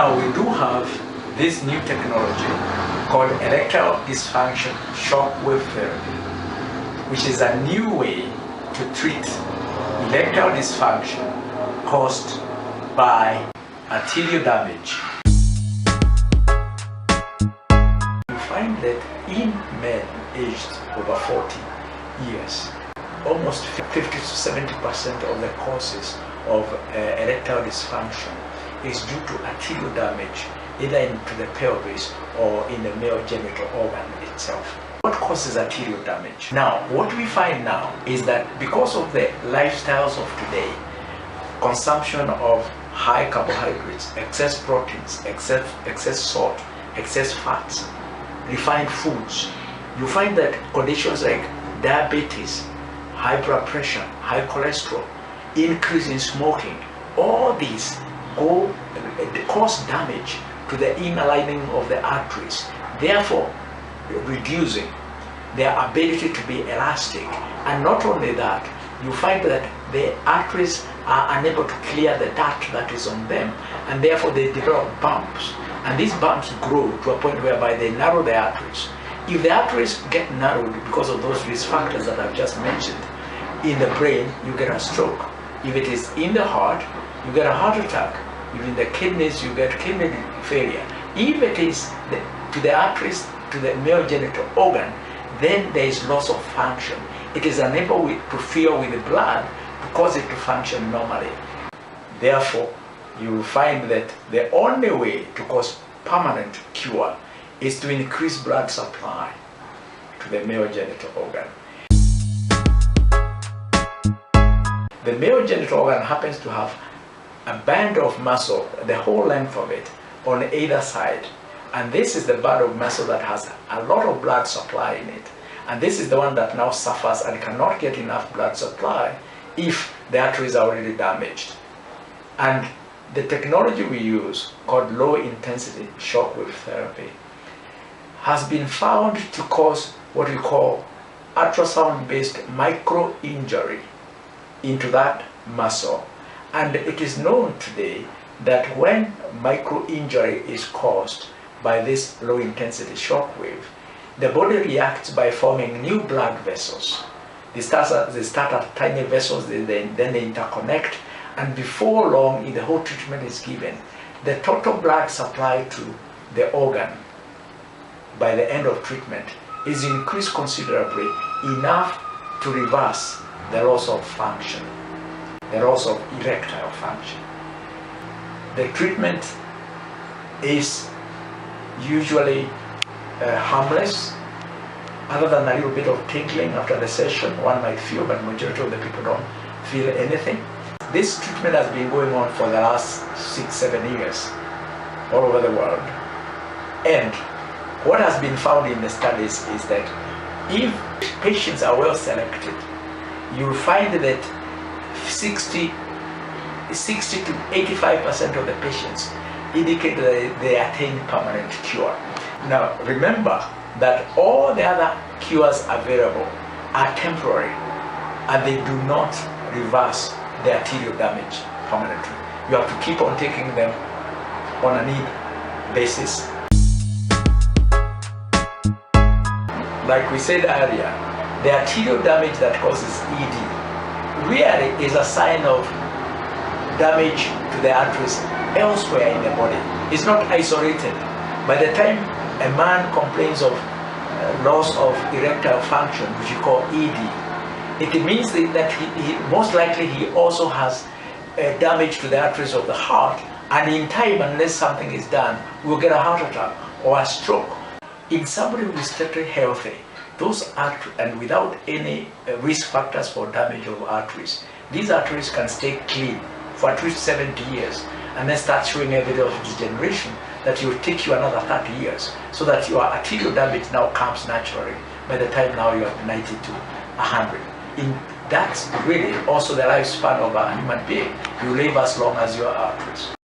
Now we do have this new technology called erectile dysfunction shock wave therapy, which is a new way to treat erectile dysfunction caused by arterial damage. You find that in men aged over 40 years, almost 50 to 70% of the causes of erectile dysfunction is due to arterial damage, either into the pelvis or in the male genital organ itself. What causes arterial damage? Now, what we find now is that because of the lifestyles of today, consumption of high carbohydrates, excess proteins, excess salt, excess fats, refined foods, you find that conditions like diabetes, high blood pressure, high cholesterol, increase in smoking, all these cause damage to the inner lining of the arteries, therefore reducing their ability to be elastic. And not only that, you find that the arteries are unable to clear the dirt that is on them, and therefore they develop bumps, and these bumps grow to a point whereby they narrow the arteries. If the arteries get narrowed because of those risk factors that I've just mentioned, in the brain you get a stroke. If it is in the heart, you get a heart attack. If in the kidneys, you get kidney failure. If it is to the arteries, to the male genital organ, then there is loss of function. It is unable to fill with the blood to cause it to function normally. Therefore, you will find that the only way to cause permanent cure is to increase blood supply to the male genital organ. The male genital organ happens to have a band of muscle, the whole length of it, on either side. And this is the band of muscle that has a lot of blood supply in it. And this is the one that now suffers and cannot get enough blood supply if the arteries are already damaged. And the technology we use, called low intensity shock wave therapy, has been found to cause what we call ultrasound-based micro injury into that muscle. And it is known today that when micro injury is caused by this low intensity shock wave, the body reacts by forming new blood vessels. They start as tiny vessels, then they interconnect, and before long, if the whole treatment is given, the total blood supply to the organ by the end of treatment is increased considerably, enough to reverse the loss of function, the loss of erectile function. The treatment is usually harmless, other than a little bit of tingling after the session one might feel, but majority of the people don't feel anything. This treatment has been going on for the last 6-7 years all over the world. And what has been found in the studies is that if patients are well selected, you'll find that 60 to 85% of the patients indicate that they attain permanent cure. Now remember that all the other cures available are temporary, and they do not reverse the arterial damage permanently. You have to keep on taking them on a need basis. Like we said earlier, the arterial damage that causes ED really is a sign of damage to the arteries elsewhere in the body. It's not isolated. By the time a man complains of loss of erectile function, which you call ED, it means that he most likely he also has damage to the arteries of the heart, and in time, unless something is done, we'll get a heart attack or a stroke. In somebody who is totally healthy, those arteries, and without any risk factors for damage of arteries, these arteries can stay clean for at least 70 years, and then start showing evidence of degeneration that will take you another 30 years, so that your arterial damage now comes naturally by the time now you're 90 to 100. That's really also the lifespan of a human being. You live as long as your arteries.